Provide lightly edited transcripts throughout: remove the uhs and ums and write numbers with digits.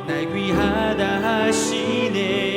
날 귀하다 하시네.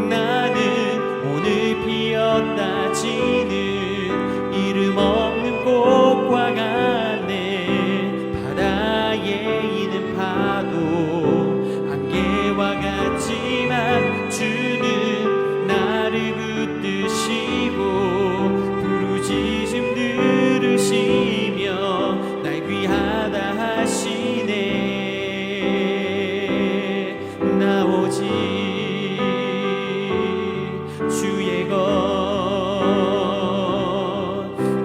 나는 오늘 피었다 지는 이름 없는 꽃과 같네. 바다에 있는 파도 안개와 같지만 주는 나를 붙드시고 부르짖음 들으시며 날 귀하다 하시네. 나 오직 주의 것,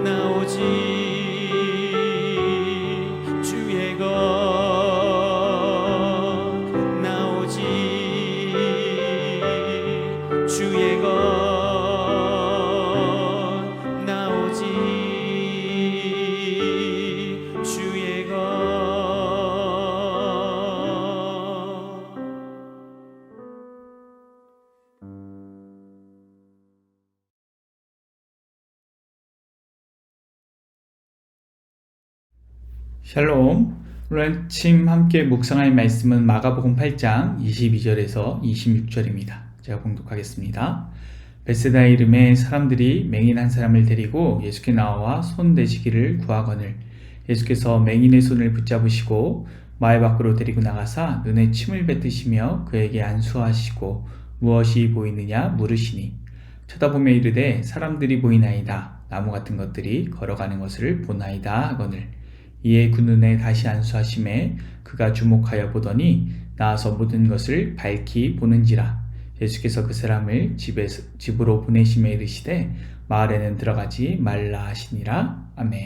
나 오직 주의 것, 나 오직 주의 것, 나 오직 주의 것. 샬롬. 오늘 아침 함께 묵상할 말씀은 마가복음 8장 22절에서 26절입니다. 제가 봉독하겠습니다. 벳세다 이름의 사람들이 맹인 한 사람을 데리고 예수께 나와 손 대시기를 구하거늘 예수께서 맹인의 손을 붙잡으시고 마을 밖으로 데리고 나가사 눈에 침을 뱉으시며 그에게 안수하시고 무엇이 보이느냐 물으시니 쳐다보며 이르되 사람들이 보이나이다. 나무 같은 것들이 걸어가는 것을 보나이다 하거늘 이에 그 눈에 다시 안수하심에 그가 주목하여 보더니 나아서 모든 것을 밝히 보는지라. 예수께서 그 사람을 집으로 보내심에 이르시되 마을에는 들어가지 말라 하시니라. 아멘.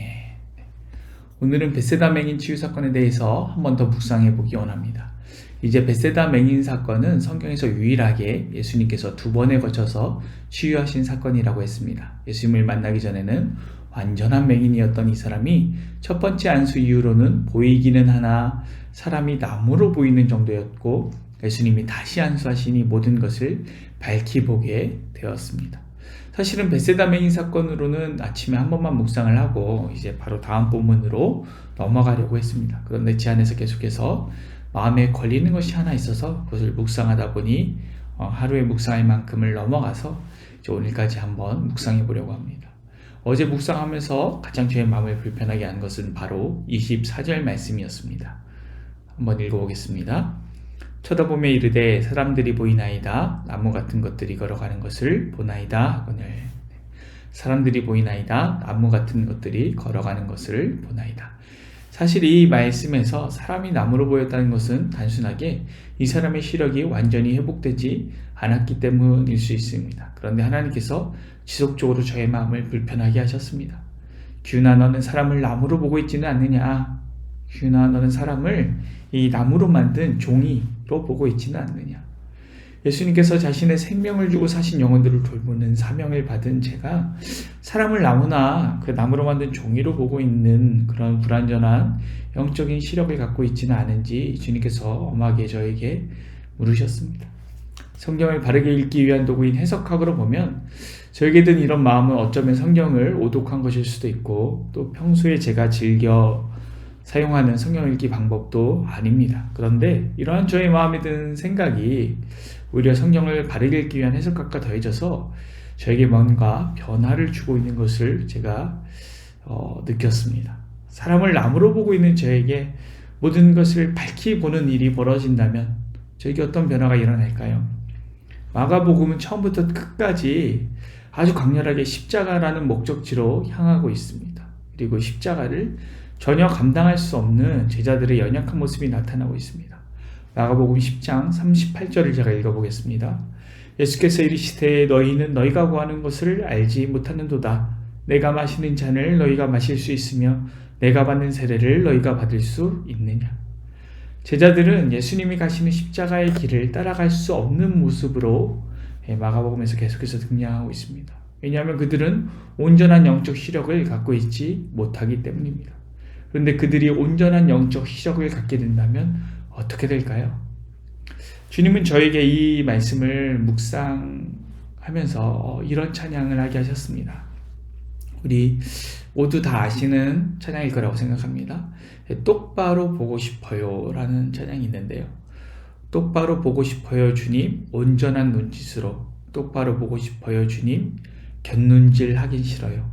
오늘은 벳세다 맹인 치유 사건에 대해서 한 번 더 묵상해 보기 원합니다. 이제 벳세다 맹인 사건은 성경에서 유일하게 예수님께서 2번에 거쳐서 치유하신 사건이라고 했습니다. 예수님을 만나기 전에는 완전한 맹인이었던 이 사람이 첫 번째 안수 이후로는 보이기는 하나 사람이 나무로 보이는 정도였고 예수님이 다시 안수하시니 모든 것을 밝히 보게 되었습니다. 사실은 벳세다 맹인 사건으로는 아침에 한 번만 묵상을 하고 이제 바로 다음 본문으로 넘어가려고 했습니다. 그런데 제 안에서 계속해서 마음에 걸리는 것이 하나 있어서 그것을 묵상하다 보니 하루에 묵상할 만큼을 넘어가서 이제 오늘까지 한번 묵상해 보려고 합니다. 어제 묵상하면서 가장 제 마음을 불편하게 한 것은 바로 24절 말씀이었습니다. 한번 읽어보겠습니다. 쳐다보며 이르되 사람들이 보이나이다. 나무 같은 것들이 걸어가는 것을 보나이다 하거늘. 사람들이 보이나이다. 나무 같은 것들이 걸어가는 것을 보나이다. 사실 이 말씀에서 사람이 나무로 보였다는 것은 단순하게 이 사람의 시력이 완전히 회복되지 않았기 때문일 수 있습니다. 그런데 하나님께서 지속적으로 저의 마음을 불편하게 하셨습니다. 규나 너는 사람을 나무로 보고 있지는 않느냐? 규나 너는 사람을 이 나무로 만든 종이로 보고 있지는 않느냐? 예수님께서 자신의 생명을 주고 사신 영혼들을 돌보는 사명을 받은 제가 사람을 나무나 그 나무로 만든 종이로 보고 있는 그런 불완전한 영적인 시력을 갖고 있지는 않은지 주님께서 엄하게 저에게 물으셨습니다. 성경을 바르게 읽기 위한 도구인 해석학으로 보면 저에게 든 이런 마음은 어쩌면 성경을 오독한 것일 수도 있고 또 평소에 제가 즐겨 사용하는 성경 읽기 방법도 아닙니다. 그런데 이러한 저의 마음에 든 생각이 오히려 성경을 바르게 읽기 위한 해석학과 더해져서 저에게 뭔가 변화를 주고 있는 것을 제가 느꼈습니다. 사람을 나무로 보고 있는 저에게 모든 것을 밝히 보는 일이 벌어진다면 저에게 어떤 변화가 일어날까요? 마가복음은 처음부터 끝까지 아주 강렬하게 십자가라는 목적지로 향하고 있습니다. 그리고 십자가를 전혀 감당할 수 없는 제자들의 연약한 모습이 나타나고 있습니다. 마가복음 10장 38절을 제가 읽어보겠습니다. 예수께서 이르시되 너희는 너희가 구하는 것을 알지 못하는도다. 내가 마시는 잔을 너희가 마실 수 있으며 내가 받는 세례를 너희가 받을 수 있느냐. 제자들은 예수님이 가시는 십자가의 길을 따라갈 수 없는 모습으로 마가복음에서 계속해서 등장하고 있습니다. 왜냐하면 그들은 온전한 영적 시력을 갖고 있지 못하기 때문입니다. 그런데 그들이 온전한 영적 시력을 갖게 된다면 어떻게 될까요? 주님은 저에게 이 말씀을 묵상하면서 이런 찬양을 하게 하셨습니다. 우리 모두 다 아시는 찬양일 거라고 생각합니다. 똑바로 보고 싶어요 라는 찬양이 있는데요. 똑바로 보고 싶어요 주님, 온전한 눈짓으로 똑바로 보고 싶어요 주님, 곁눈질 하긴 싫어요.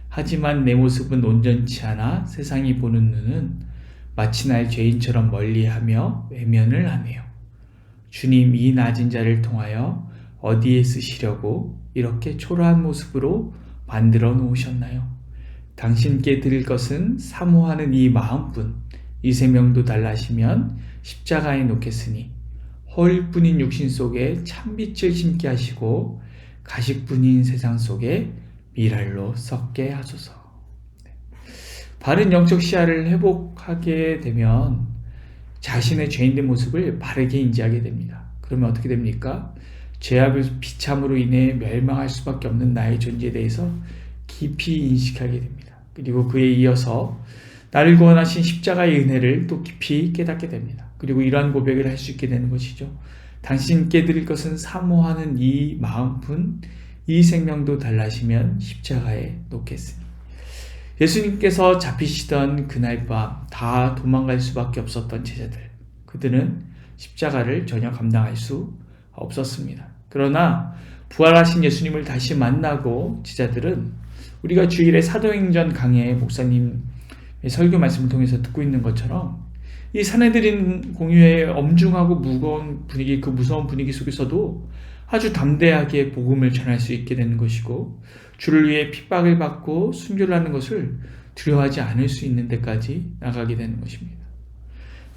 하지만 내 모습은 온전치 않아 세상이 보는 눈은 마치 날 죄인처럼 멀리하며 외면을 하네요. 주님, 이 낮은 자를 통하여 어디에 쓰시려고 이렇게 초라한 모습으로 만들어 놓으셨나요? 당신께 드릴 것은 사모하는 이 마음뿐, 이 생명도 달라시면 십자가에 놓겠으니 허울뿐인 육신 속에 참빛을 심게 하시고 가식뿐인 세상 속에 미랄로 썩게 하소서. 바른 영적 시야를 회복하게 되면 자신의 죄인된 모습을 바르게 인지하게 됩니다. 그러면 어떻게 됩니까? 죄 앞에서 비참으로 인해 멸망할 수밖에 없는 나의 존재에 대해서 깊이 인식하게 됩니다. 그리고 그에 이어서 나를 구원하신 십자가의 은혜를 또 깊이 깨닫게 됩니다. 그리고 이러한 고백을 할 수 있게 되는 것이죠. 당신께 드릴 것은 사모하는 이 마음뿐, 이 생명도 달라시면 십자가에 놓겠으니. 예수님께서 잡히시던 그날 밤 다 도망갈 수밖에 없었던 제자들, 그들은 십자가를 전혀 감당할 수 없었습니다. 그러나 부활하신 예수님을 다시 만나고 제자들은 우리가 주일에 사도행전 강해 목사님 설교 말씀을 통해서 듣고 있는 것처럼 이 사내들인 공유의 엄중하고 무거운 분위기, 그 무서운 분위기 속에서도 아주 담대하게 복음을 전할 수 있게 되는 것이고, 주를 위해 핍박을 받고 순교를 하는 것을 두려워하지 않을 수 있는 데까지 나가게 되는 것입니다.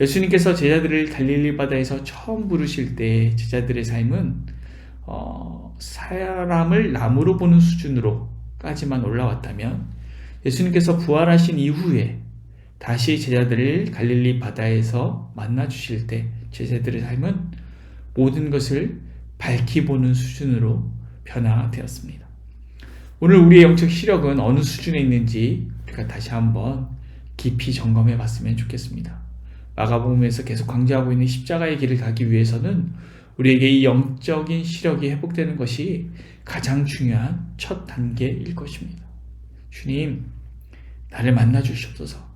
예수님께서 제자들을 갈릴리 바다에서 처음 부르실 때 제자들의 삶은 사람을 나무로 보는 수준으로까지만 올라왔다면, 예수님께서 부활하신 이후에 다시 제자들을 갈릴리 바다에서 만나 주실 때 제자들의 삶은 모든 것을 밝히 보는 수준으로 변화되었습니다. 오늘 우리의 영적 시력은 어느 수준에 있는지 우리가 다시 한번 깊이 점검해 봤으면 좋겠습니다. 마가복음에서 계속 강조하고 있는 십자가의 길을 가기 위해서는 우리에게 이 영적인 시력이 회복되는 것이 가장 중요한 첫 단계일 것입니다. 주님, 나를 만나 주시옵소서.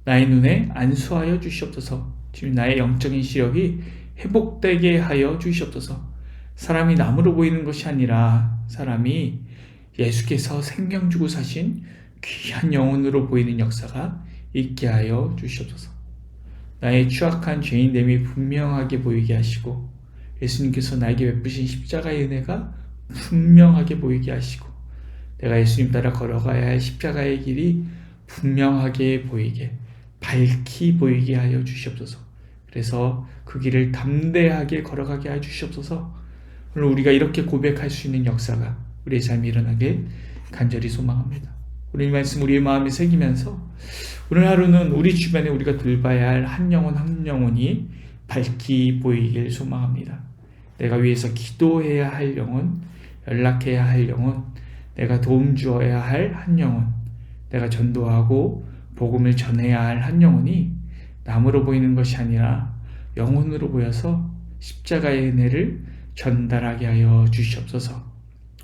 나의 눈에 안수하여 주시옵소서. 주님, 나의 영적인 시력이 회복되게 하여 주시옵소서. 사람이 나무로 보이는 것이 아니라 사람이 예수께서 생명 주고 사신 귀한 영혼으로 보이는 역사가 있게 하여 주시옵소서. 나의 추악한 죄인됨이 분명하게 보이게 하시고, 예수님께서 나에게 베푸신 십자가의 은혜가 분명하게 보이게 하시고, 내가 예수님 따라 걸어가야 할 십자가의 길이 분명하게 보이게, 밝히 보이게 하여 주시옵소서. 그래서 그 길을 담대하게 걸어가게 하여 주시옵소서. 오늘 우리가 이렇게 고백할 수 있는 역사가 우리의 삶에 일어나길 간절히 소망합니다. 오늘 이 말씀 우리의 마음에 새기면서 오늘 하루는 우리 주변에 우리가 돌봐야 할 한 영혼 한 영혼이 밝히 보이길 소망합니다. 내가 위해서 기도해야 할 영혼, 연락해야 할 영혼, 내가 도움 주어야 할 한 영혼, 내가 전도하고 복음을 전해야 할 한 영혼이 나무로 보이는 것이 아니라 영혼으로 보여서 십자가의 은혜를 전달하게 하여 주시옵소서.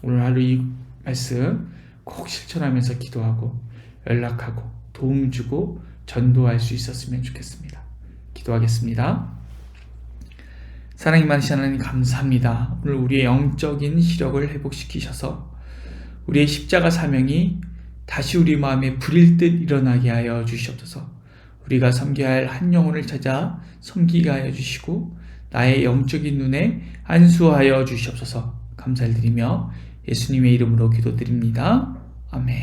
오늘 하루 이 말씀 꼭 실천하면서 기도하고 연락하고 도움 주고 전도할 수 있었으면 좋겠습니다. 기도하겠습니다. 사랑이 많으신 하나님, 감사합니다. 오늘 우리의 영적인 시력을 회복시키셔서 우리의 십자가 사명이 다시 우리 마음에 불일 듯 일어나게 하여 주시옵소서. 우리가 섬겨야 할 한 영혼을 찾아 섬기게 하여 주시고 나의 영적인 눈에 안수하여 주시옵소서. 감사를 드리며 예수님의 이름으로 기도드립니다. 아멘.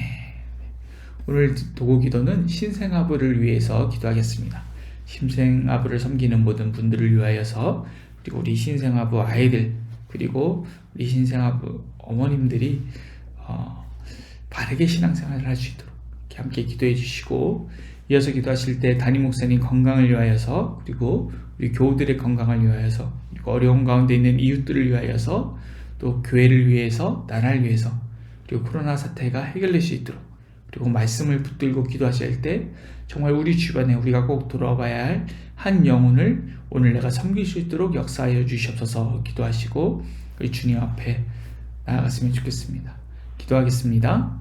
오늘 도구 기도는 신생아부를 위해서 기도하겠습니다. 신생아부를 섬기는 모든 분들을 위하여서, 그리고 우리 신생아부 아이들, 그리고 우리 신생아부 어머님들이 바르게 신앙생활을 할 수 있도록 이렇게 함께 기도해 주시고, 이어서 기도하실 때 담임 목사님 건강을 위하여서, 그리고 우리 교우들의 건강을 위하여서, 그리고 어려운 가운데 있는 이웃들을 위하여서, 또 교회를 위해서, 나라를 위해서, 그리고 코로나 사태가 해결될 수 있도록, 그리고 말씀을 붙들고 기도하실 때 정말 우리 주변에 우리가 꼭 돌아가야 할 한 영혼을 오늘 내가 섬길 수 있도록 역사하여 주시옵소서. 기도하시고 우리 주님 앞에 나아갔으면 좋겠습니다. 기도하겠습니다.